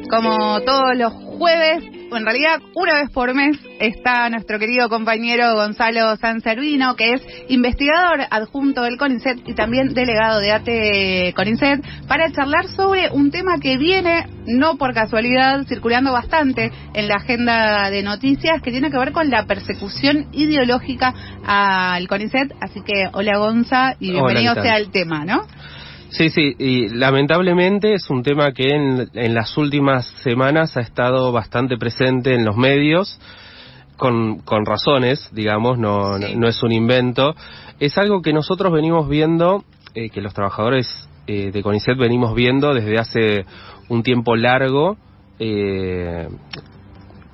Como todos los jueves, o en realidad una vez por mes, está nuestro querido compañero Gonzalo Sanservino, que es investigador adjunto del CONICET y también delegado de ATE CONICET, para charlar sobre un tema que viene, no por casualidad, circulando bastante en la agenda de noticias, que tiene que ver con la persecución ideológica al CONICET. Así que hola Gonza y bienvenido sea el tema, ¿no? Sí, y lamentablemente es un tema que en las últimas semanas ha estado bastante presente en los medios, con razones, digamos, no es un invento. Es algo que nosotros venimos viendo, que los trabajadores de CONICET venimos viendo desde hace un tiempo largo.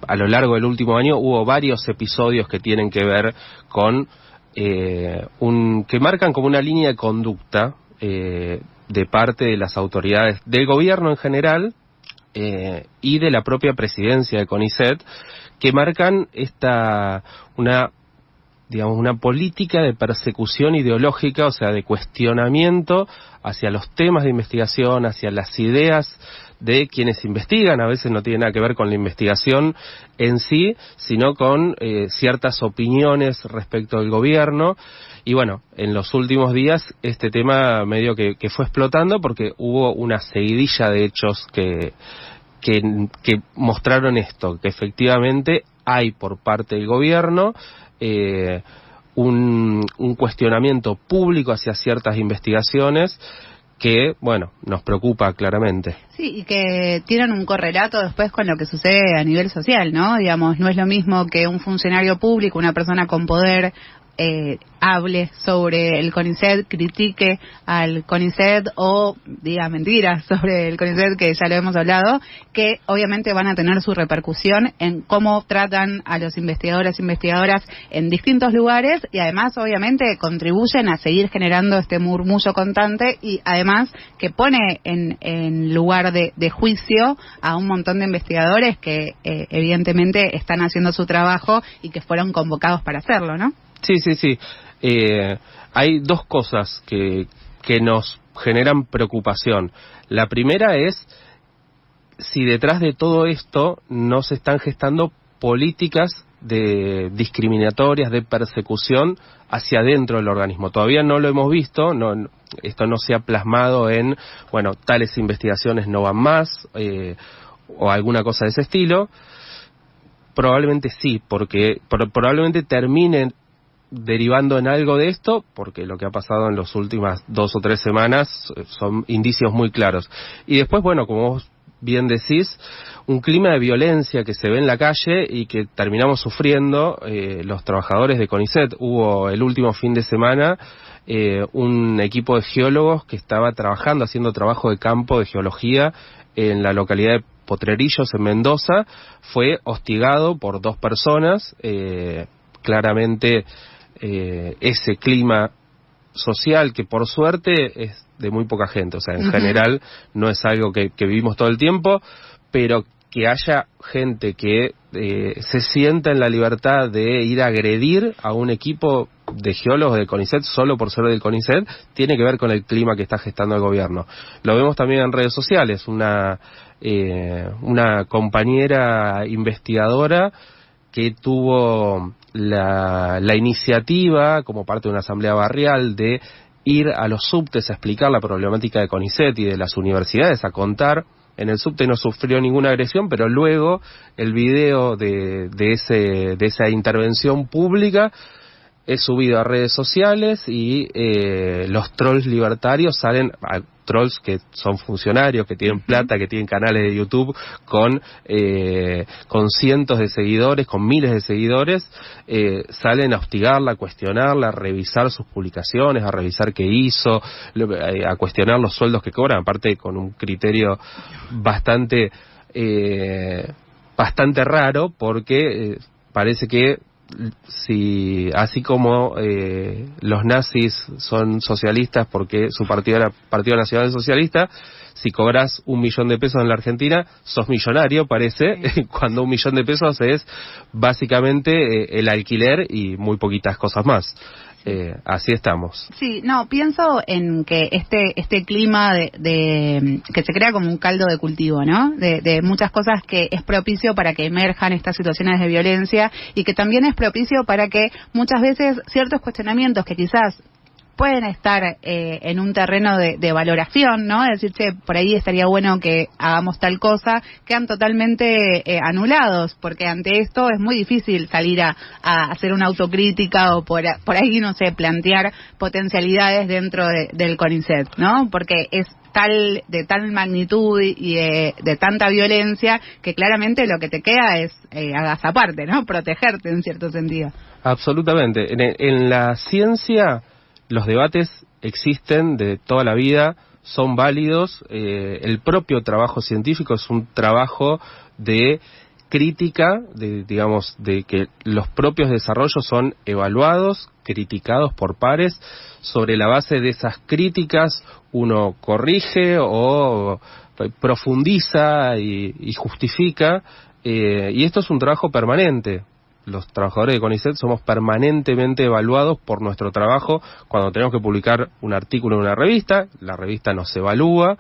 A lo largo del último año hubo varios episodios que tienen que ver con que marcan como una línea de conducta de parte de las autoridades del gobierno en general y de la propia presidencia de CONICET, que marcan una política de persecución ideológica, o sea, de cuestionamiento hacia los temas de investigación, hacia las ideas de quienes investigan. A veces no tiene nada que ver con la investigación en sí, sino con ciertas opiniones respecto del gobierno. Y bueno, en los últimos días este tema medio que fue explotando porque hubo una seguidilla de hechos que mostraron esto, que efectivamente hay por parte del gobierno un cuestionamiento público hacia ciertas investigaciones que, bueno, nos preocupa claramente. Sí, y que tienen un correlato después con lo que sucede a nivel social, ¿no? Digamos, no es lo mismo que un funcionario público, una persona con poder, hable sobre el CONICET, critique al CONICET o diga mentiras sobre el CONICET, que ya lo hemos hablado, que obviamente van a tener su repercusión en cómo tratan a los investigadores e investigadoras en distintos lugares, y además obviamente contribuyen a seguir generando este murmullo constante, y además que pone en lugar de juicio a un montón de investigadores que evidentemente están haciendo su trabajo y que fueron convocados para hacerlo, ¿no? Sí. Hay dos cosas que nos generan preocupación. La primera es si detrás de todo esto no se están gestando políticas discriminatorias, de persecución hacia adentro del organismo. Todavía no lo hemos visto, esto no se ha plasmado en, bueno, tales investigaciones no van más, o alguna cosa de ese estilo. Probablemente sí, porque probablemente terminen derivando en algo de esto, porque lo que ha pasado en las últimas 2 o 3 semanas son indicios muy claros. Y después, bueno, como vos bien decís, un clima de violencia que se ve en la calle y que terminamos sufriendo los trabajadores de CONICET. Hubo el último fin de semana un equipo de geólogos que estaba haciendo trabajo de campo de geología en la localidad de Potrerillos, en Mendoza. Fue hostigado por 2 personas, claramente ese clima social que por suerte es de muy poca gente, o sea, en general no es algo que vivimos todo el tiempo, pero que haya gente que se sienta en la libertad de ir a agredir a un equipo de geólogos del CONICET solo por ser del CONICET, tiene que ver con el clima que está gestando el gobierno. Lo vemos también en redes sociales, una compañera investigadora que tuvo la iniciativa, como parte de una asamblea barrial, de ir a los subtes a explicar la problemática de CONICET y de las universidades, a contar. En el subte no sufrió ninguna agresión, pero luego el video de esa intervención pública es subido a redes sociales y los trolls libertarios salen, trolls que son funcionarios, que tienen plata, que tienen canales de YouTube con cientos de seguidores, con miles de seguidores, salen a hostigarla, a cuestionarla, a revisar sus publicaciones, a revisar qué hizo, a cuestionar los sueldos que cobran, aparte con un criterio bastante raro, porque parece que así como los nazis son socialistas porque su partido era Partido Nacional Socialista, si cobras 1 millón de pesos en la Argentina, sos millonario, parece, cuando 1 millón de pesos es básicamente el alquiler y muy poquitas cosas más. Así estamos. Sí, no, pienso en que este clima de que se crea como un caldo de cultivo, ¿no? De muchas cosas que es propicio para que emerjan estas situaciones de violencia y que también es propicio para que muchas veces ciertos cuestionamientos que quizás pueden estar en un terreno de valoración, ¿no? Es decir, che, por ahí estaría bueno que hagamos tal cosa, quedan totalmente anulados, porque ante esto es muy difícil salir a hacer una autocrítica o por ahí, no sé, plantear potencialidades dentro del CONICET, ¿no? Porque es de tal magnitud y de tanta violencia que claramente lo que te queda es agazaparte, ¿no? Protegerte en cierto sentido. Absolutamente. En la ciencia los debates existen de toda la vida, son válidos. El propio trabajo científico es un trabajo de crítica, de que los propios desarrollos son evaluados, criticados por pares. Sobre la base de esas críticas uno corrige o profundiza y justifica, y esto es un trabajo permanente. Los trabajadores de CONICET somos permanentemente evaluados por nuestro trabajo. Cuando tenemos que publicar un artículo en una revista, la revista nos evalúa.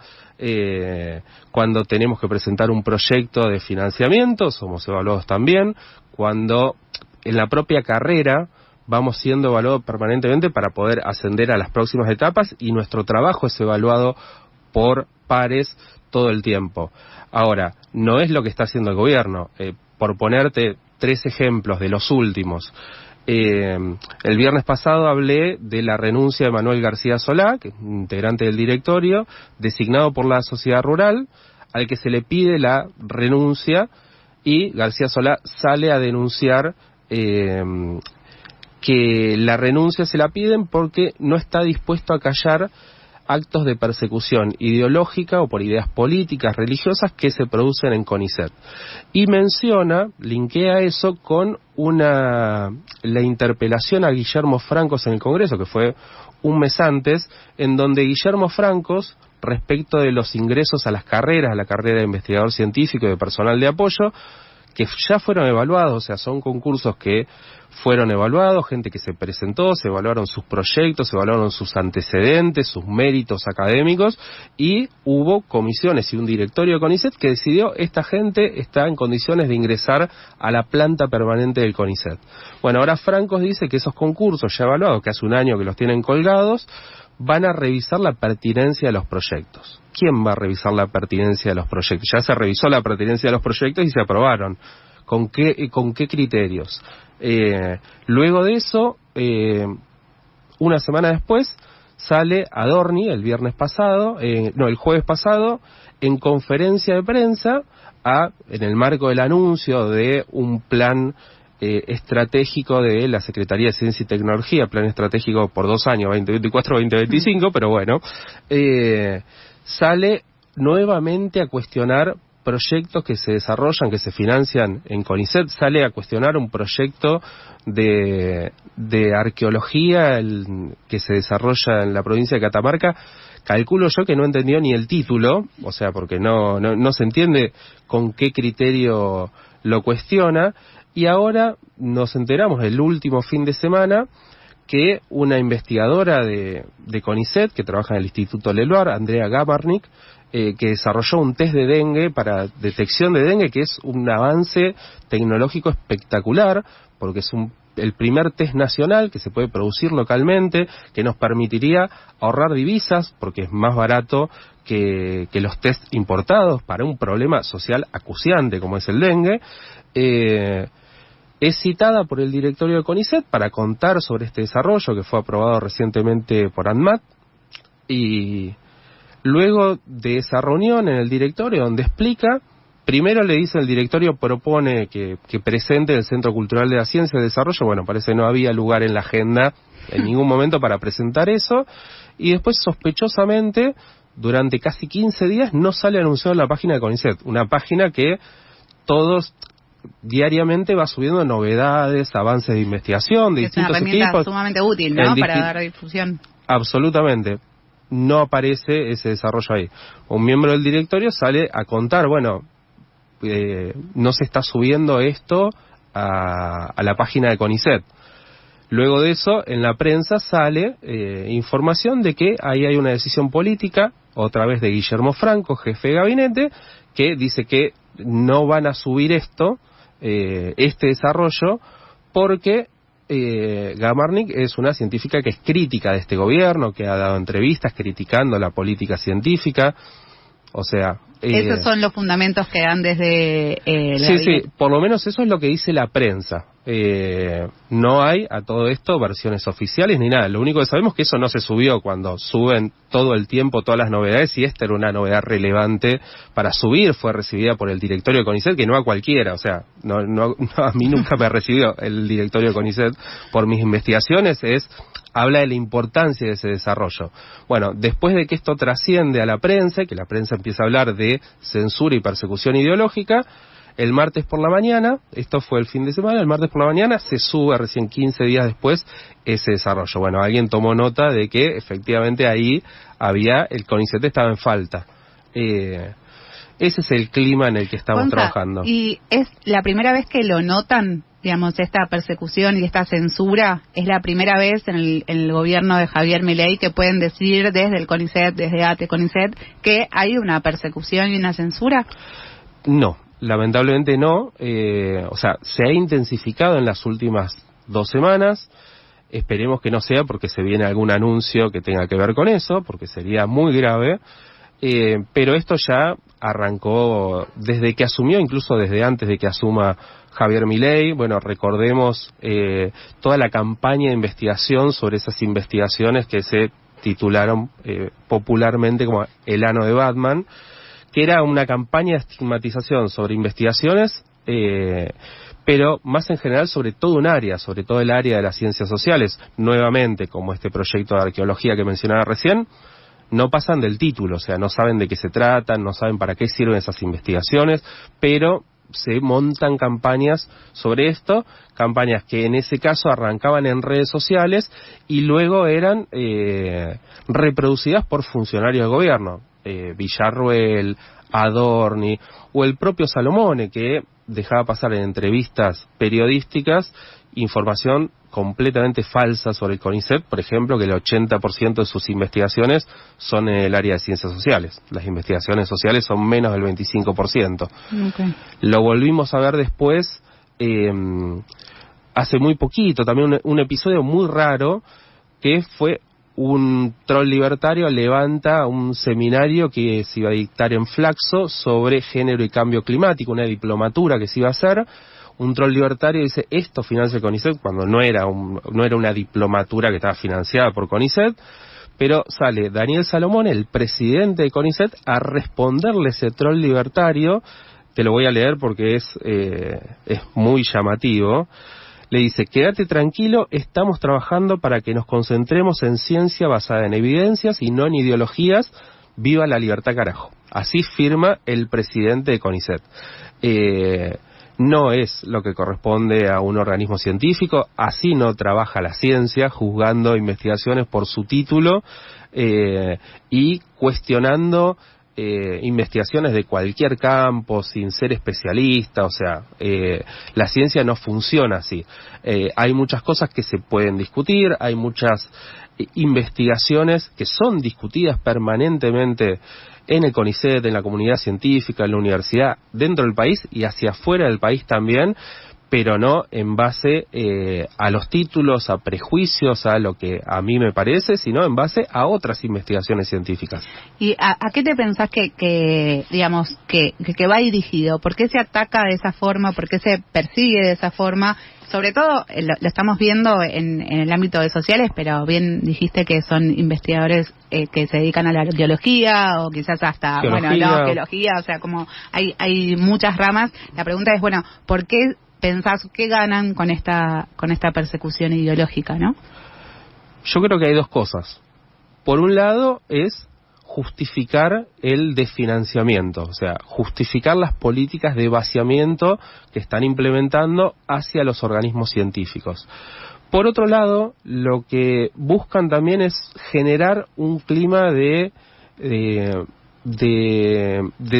Cuando tenemos que presentar un proyecto de financiamiento, somos evaluados también. Cuando en la propia carrera vamos siendo evaluados permanentemente para poder ascender a las próximas etapas, y nuestro trabajo es evaluado por pares todo el tiempo. Ahora, no es lo que está haciendo el gobierno. Por ponerte 3 ejemplos de los últimos. El viernes pasado hablé de la renuncia de Manuel García Solá, que es integrante del directorio, designado por la sociedad rural, al que se le pide la renuncia, y García Solá sale a denunciar que la renuncia se la piden porque no está dispuesto a callar actos de persecución ideológica o por ideas políticas, religiosas que se producen en CONICET. Y linkea eso con la interpelación a Guillermo Francos en el Congreso, que fue un mes antes, en donde Guillermo Francos, respecto de los ingresos a las carreras, a la carrera de investigador científico y de personal de apoyo, que ya fueron evaluados, o sea, son concursos que fueron evaluados, gente que se presentó, se evaluaron sus proyectos, se evaluaron sus antecedentes, sus méritos académicos, y hubo comisiones y un directorio de CONICET que decidió: esta gente está en condiciones de ingresar a la planta permanente del CONICET. Bueno, ahora Francos dice que esos concursos ya evaluados, que hace un año que los tienen colgados, van a revisar la pertinencia de los proyectos. ¿Quién va a revisar la pertinencia de los proyectos? Ya se revisó la pertinencia de los proyectos y se aprobaron. ¿Con qué criterios? Luego de eso, una semana después, sale Adorni el jueves pasado, en conferencia de prensa, en el marco del anuncio de un plan estratégico de la Secretaría de Ciencia y Tecnología, plan estratégico por 2 años, 2024-2025, pero bueno, sale nuevamente a cuestionar proyectos que se desarrollan, que se financian en CONICET. Sale a cuestionar un proyecto de arqueología que se desarrolla en la provincia de Catamarca. Calculo yo que no entendió ni el título, o sea, porque no se entiende con qué criterio lo cuestiona. Y ahora nos enteramos el último fin de semana que una investigadora de CONICET, que trabaja en el Instituto Leluar, Andrea Gamarnik, que desarrolló un test de dengue para detección de dengue, que es un avance tecnológico espectacular, porque es el primer test nacional que se puede producir localmente, que nos permitiría ahorrar divisas, porque es más barato que los test importados para un problema social acuciante como es el dengue. Es citada por el directorio de CONICET para contar sobre este desarrollo que fue aprobado recientemente por ANMAT, y luego de esa reunión en el directorio donde explica, primero le dice el directorio, propone que presente el Centro Cultural de la Ciencia y el Desarrollo. Bueno, parece que no había lugar en la agenda en ningún momento para presentar eso, y después sospechosamente durante casi 15 días no sale anunciado en la página de CONICET, una página que todos diariamente va subiendo novedades, avances de investigación de distintos equipos. Es una herramienta sumamente útil, ¿no? Para dar difusión. Absolutamente. No aparece ese desarrollo ahí. Un miembro del directorio sale a contar, bueno, no se está subiendo esto a la página de CONICET. Luego de eso, en la prensa sale información de que ahí hay una decisión política, otra vez de Guillermo Franco, jefe de gabinete, que dice que no van a subir este desarrollo, porque Gamarnik es una científica que es crítica de este gobierno, que ha dado entrevistas criticando la política científica, o sea... Esos son los fundamentos que dan desde sí, por lo menos eso es lo que dice la prensa. No hay a todo esto versiones oficiales ni nada. Lo único que sabemos es que eso no se subió cuando suben todo el tiempo todas las novedades, y esta era una novedad relevante para subir. Fue recibida por el directorio de CONICET, que no a cualquiera, o sea, no a mí nunca me recibió el directorio de CONICET por mis investigaciones. Habla de la importancia de ese desarrollo. Bueno, después de que esto trasciende a la prensa, que la prensa empieza a hablar de censura y persecución ideológica, el martes por la mañana, esto fue el fin de semana, el martes por la mañana se sube recién 15 días después ese desarrollo. Bueno, alguien tomó nota de que efectivamente ahí el CONICET estaba en falta. Ese es el clima en el que estamos trabajando. ¿Y es la primera vez que lo notan, digamos, esta persecución y esta censura? ¿Es la primera vez en el gobierno de Javier Milei que pueden decir desde el CONICET, desde ATE CONICET, que hay una persecución y una censura? No, lamentablemente no. O sea, se ha intensificado en las últimas 2 semanas. Esperemos que no sea porque se viene algún anuncio que tenga que ver con eso, porque sería muy grave. Pero esto ya arrancó desde que asumió, incluso desde antes de que asuma Javier Milei. Bueno, recordemos toda la campaña de investigación sobre esas investigaciones que se titularon popularmente como El ano de Batman, que era una campaña de estigmatización sobre investigaciones, pero más en general sobre todo un área, sobre todo el área de las ciencias sociales. Nuevamente, como este proyecto de arqueología que mencionaba recién, no pasan del título, o sea, no saben de qué se tratan, no saben para qué sirven esas investigaciones, pero se montan campañas sobre esto, campañas que en ese caso arrancaban en redes sociales y luego eran reproducidas por funcionarios de gobierno, Villarruel, Adorni o el propio Salomone, que dejaba pasar en entrevistas periodísticas información completamente falsa sobre el CONICET, por ejemplo, que el 80% de sus investigaciones son en el área de ciencias sociales. Las investigaciones sociales son menos del 25%. Okay. Lo volvimos a ver después, hace muy poquito, también un episodio muy raro, que fue un troll libertario levanta un seminario que se iba a dictar en Flaxo sobre género y cambio climático, una diplomatura que se iba a hacer. Un troll libertario dice, esto financia el CONICET, cuando no era una diplomatura que estaba financiada por CONICET, pero sale Daniel Salomón, el presidente de CONICET, a responderle ese troll libertario. Te lo voy a leer porque es muy llamativo. Le dice, quédate tranquilo, estamos trabajando para que nos concentremos en ciencia basada en evidencias y no en ideologías. Viva la libertad, carajo. Así firma el presidente de CONICET. No es lo que corresponde a un organismo científico, así no trabaja la ciencia, juzgando investigaciones por su título y cuestionando investigaciones de cualquier campo sin ser especialista. O sea, la ciencia no funciona así. Hay muchas cosas que se pueden discutir, hay muchas investigaciones que son discutidas permanentemente en el CONICET, en la comunidad científica, en la universidad, dentro del país y hacia afuera del país también, pero no en base a los títulos, a prejuicios, a lo que a mí me parece, sino en base a otras investigaciones científicas. ¿Y a qué te pensás que va dirigido? ¿Por qué se ataca de esa forma? ¿Por qué se persigue de esa forma? Sobre todo, lo estamos viendo en el ámbito de sociales, pero bien dijiste que son investigadores que se dedican a la arqueología o quizás hasta, arqueología, o sea, como hay muchas ramas. La pregunta es, bueno, ¿por qué pensás que ganan con esta persecución ideológica, no? Yo creo que hay dos cosas. Por un lado es justificar el desfinanciamiento, o sea, justificar las políticas de vaciamiento que están implementando hacia los organismos científicos. Por otro lado, lo que buscan también es generar un clima de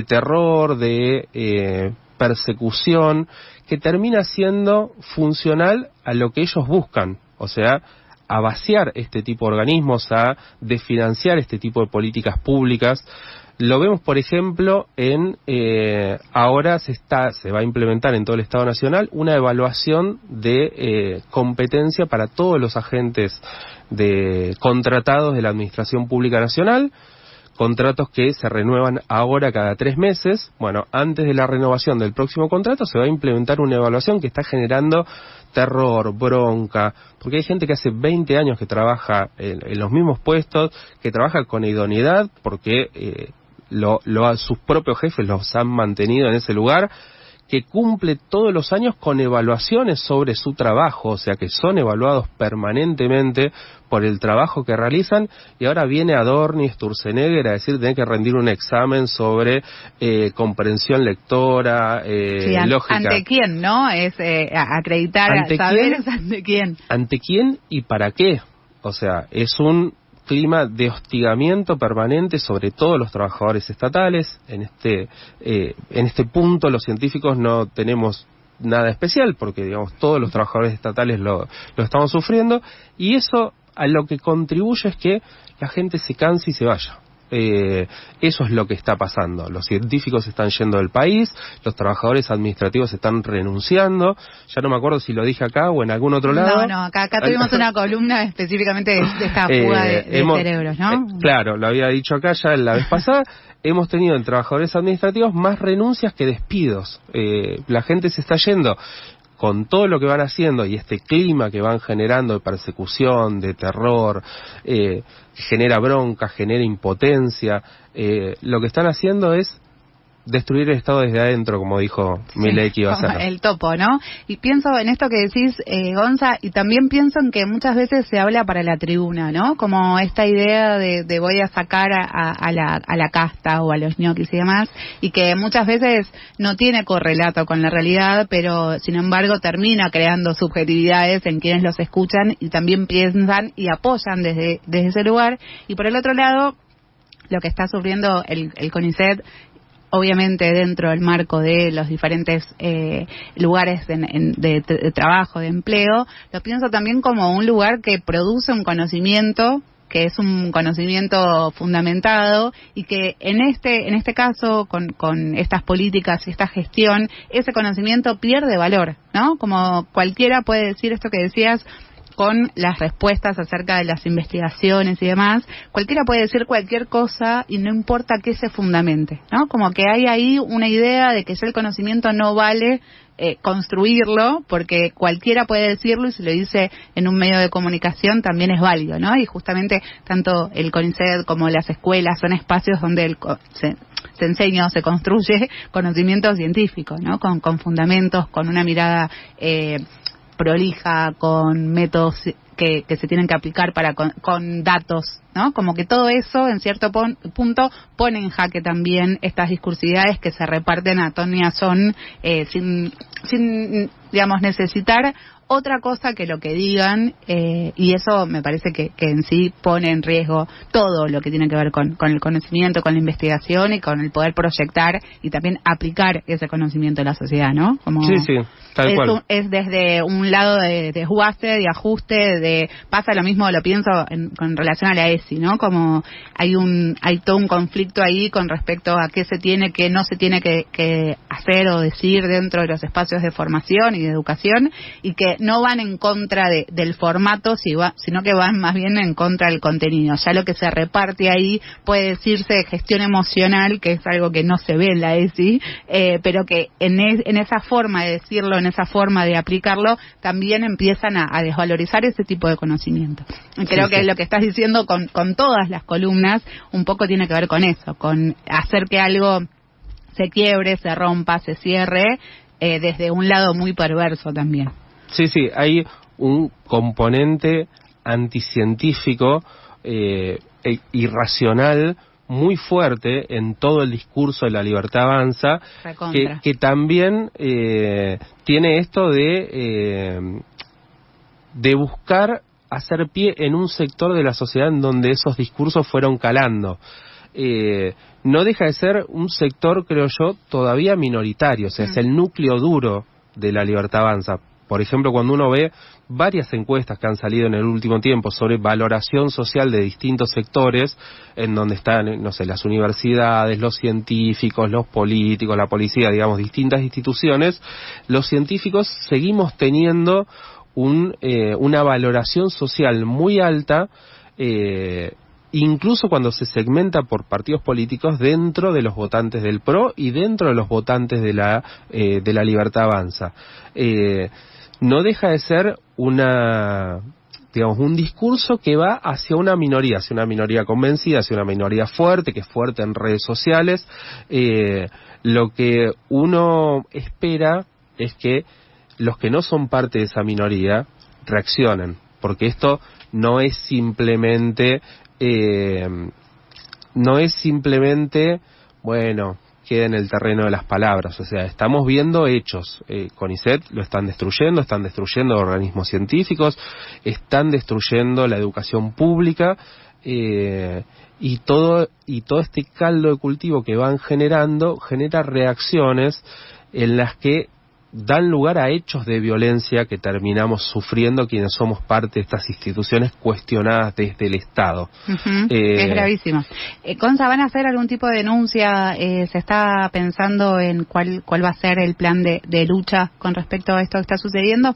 terror, de persecución, que termina siendo funcional a lo que ellos buscan. o sea, a vaciar este tipo de organismos, a desfinanciar este tipo de políticas públicas. Lo vemos, por ejemplo, ahora se va a implementar en todo el Estado Nacional una evaluación de competencia para todos los agentes contratados de la Administración Pública Nacional, contratos que se renuevan ahora cada 3 meses. Bueno, antes de la renovación del próximo contrato se va a implementar una evaluación que está generando terror, bronca, porque hay gente que hace 20 años que trabaja en los mismos puestos, que trabaja con idoneidad, porque sus propios jefes los han mantenido en ese lugar, que cumple todos los años con evaluaciones sobre su trabajo, o sea que son evaluados permanentemente por el trabajo que realizan, y ahora viene Adorni, Sturzenegger a decir que tienen que rendir un examen sobre comprensión lectora, lógica. ¿Ante quién, no? Es acreditar, saberes ante quién. ¿Ante quién y para qué? O sea, es un clima de hostigamiento permanente sobre todos los trabajadores estatales. En este punto los científicos no tenemos nada especial, porque digamos todos los trabajadores estatales lo estamos sufriendo, y eso a lo que contribuye es que la gente se canse y se vaya. Eso es lo que está pasando. Los científicos están yendo del país, los trabajadores administrativos están renunciando. Ya no me acuerdo si lo dije acá o en algún otro lado. No, acá tuvimos una columna específicamente de esta fuga de cerebros, ¿no? Claro, lo había dicho acá ya la vez pasada. Hemos tenido en trabajadores administrativos más renuncias que despidos. La gente se está yendo. Con todo lo que van haciendo y este clima que van generando de persecución, de terror, genera bronca, genera impotencia, lo que están haciendo es destruir el Estado desde adentro, como dijo Milei que iba a hacer. El topo, ¿no? Y pienso en esto que decís, Gonza, y también pienso en que muchas veces se habla para la tribuna, ¿no? Como esta idea de voy a sacar a la casta o a los ñoquis y demás, y que muchas veces no tiene correlato con la realidad, pero sin embargo termina creando subjetividades en quienes los escuchan y también piensan y apoyan desde ese lugar. Y por el otro lado, lo que está sufriendo el CONICET, obviamente dentro del marco de los diferentes lugares de trabajo, de empleo, lo pienso también como un lugar que produce un conocimiento, que es un conocimiento fundamentado, y que en este caso, con estas políticas y esta gestión, ese conocimiento pierde valor, ¿no? Como cualquiera puede decir esto que decías, con las respuestas acerca de las investigaciones y demás, cualquiera puede decir cualquier cosa y no importa qué se fundamente, ¿no? Como que hay ahí una idea de que ya el conocimiento no vale construirlo, porque cualquiera puede decirlo, y si lo dice en un medio de comunicación también es válido, ¿no? Y justamente tanto el CONICET como las escuelas son espacios donde se enseña o se construye conocimiento científico, ¿no? Con fundamentos, con una mirada prolija, con métodos que se tienen que aplicar con datos, ¿no? Como que todo eso, en cierto punto, pone en jaque también estas discursividades que se reparten a ton y a son, sin digamos, necesitar otra cosa que lo que digan, y eso me parece que en sí pone en riesgo todo lo que tiene que ver con el conocimiento, con la investigación y con el poder proyectar y también aplicar ese conocimiento en la sociedad, ¿no? Como sí, tal cual. Es desde un lado de desguace, de ajuste, pasa lo mismo, lo pienso con relación a la ESI, ¿no? Como hay todo un conflicto ahí con respecto a qué se tiene, qué no se tiene que hacer o decir dentro de los espacios de formación y de educación, y que no van en contra del formato, sino que van más bien en contra del contenido. Ya lo que se reparte ahí puede decirse gestión emocional, que es algo que no se ve en la ESI, pero que en esa forma de decirlo, en esa forma de aplicarlo, también empiezan a desvalorizar ese tipo de conocimiento. Creo que lo que estás diciendo con todas las columnas un poco tiene que ver con eso, con hacer que algo se quiebre, se rompa, se cierre, desde un lado muy perverso también. Sí, hay un componente anticientífico, irracional, muy fuerte en todo el discurso de La Libertad Avanza, que también tiene esto de buscar hacer pie en un sector de la sociedad en donde esos discursos fueron calando. No deja de ser un sector, creo yo, todavía minoritario, o sea, es el núcleo duro de La Libertad Avanza. Por ejemplo, cuando uno ve varias encuestas que han salido en el último tiempo sobre valoración social de distintos sectores, en donde están, no sé, las universidades, los científicos, los políticos, la policía, digamos, distintas instituciones, los científicos seguimos teniendo una valoración social muy alta, incluso cuando se segmenta por partidos políticos dentro de los votantes del PRO y dentro de los votantes de la Libertad Avanza. No deja de ser digamos, un discurso que va hacia una minoría convencida, hacia una minoría fuerte, que es fuerte en redes sociales. Lo que uno espera es que los que no son parte de esa minoría reaccionen, porque esto no es simplemente, bueno, queda en el terreno de las palabras. O sea, estamos viendo hechos. CONICET lo están destruyendo organismos científicos, están destruyendo la educación pública, y todo este caldo de cultivo que van generando genera reacciones en las que dan lugar a hechos de violencia que terminamos sufriendo quienes somos parte de estas instituciones cuestionadas desde el Estado. Es gravísimo. Gonza, ¿van a hacer algún tipo de denuncia? ¿Se está pensando en cuál va a ser el plan de lucha con respecto a esto que está sucediendo?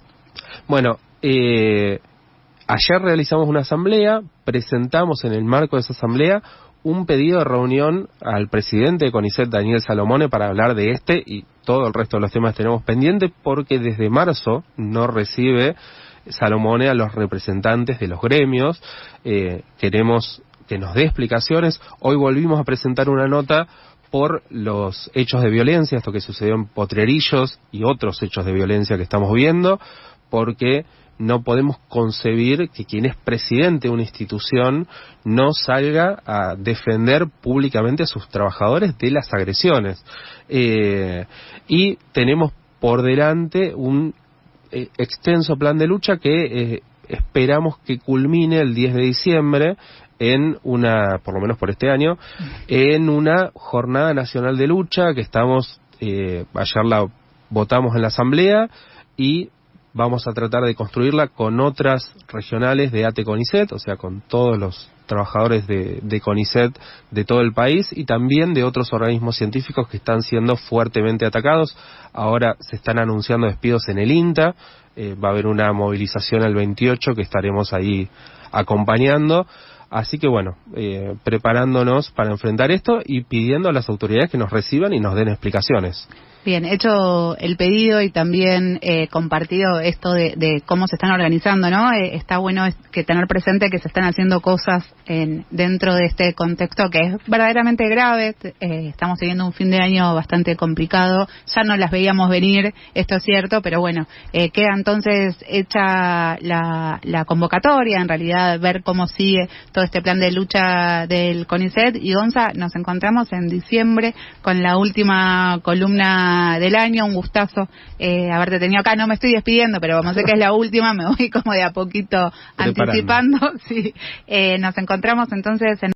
Bueno, ayer realizamos una asamblea, presentamos en el marco de esa asamblea un pedido de reunión al presidente de CONICET, Daniel Salomone, para hablar de este y todo el resto de los temas que tenemos pendientes, porque desde marzo no recibe Salomone a los representantes de los gremios. Queremos que nos dé explicaciones. Hoy volvimos a presentar una nota por los hechos de violencia, esto que sucedió en Potrerillos y otros hechos de violencia que estamos viendo, porque no podemos concebir que quien es presidente de una institución no salga a defender públicamente a sus trabajadores de las agresiones. Y tenemos por delante un extenso plan de lucha que esperamos que culmine el 10 de diciembre en por lo menos por este año, en una jornada nacional de lucha que estamos, ayer la votamos en la asamblea y vamos a tratar de construirla con otras regionales de ATE CONICET, o sea, con todos los trabajadores de CONICET de todo el país y también de otros organismos científicos que están siendo fuertemente atacados. Ahora se están anunciando despidos en el INTA, va a haber una movilización el 28 que estaremos ahí acompañando. Así que bueno, preparándonos para enfrentar esto y pidiendo a las autoridades que nos reciban y nos den explicaciones. Bien, hecho el pedido y también compartido esto de cómo se están organizando, ¿no? Está bueno que tener presente que se están haciendo cosas dentro de este contexto que es verdaderamente grave. Estamos teniendo un fin de año bastante complicado, ya no las veíamos venir, esto es cierto, pero bueno, queda entonces hecha la convocatoria, en realidad ver cómo sigue todo este plan de lucha del CONICET. Y Gonza, nos encontramos en diciembre con la última columna del año. Un gustazo haberte tenido acá. No me estoy despidiendo, pero como sé que es la última, me voy como de a poquito anticipando. Sí. Nos encontramos entonces en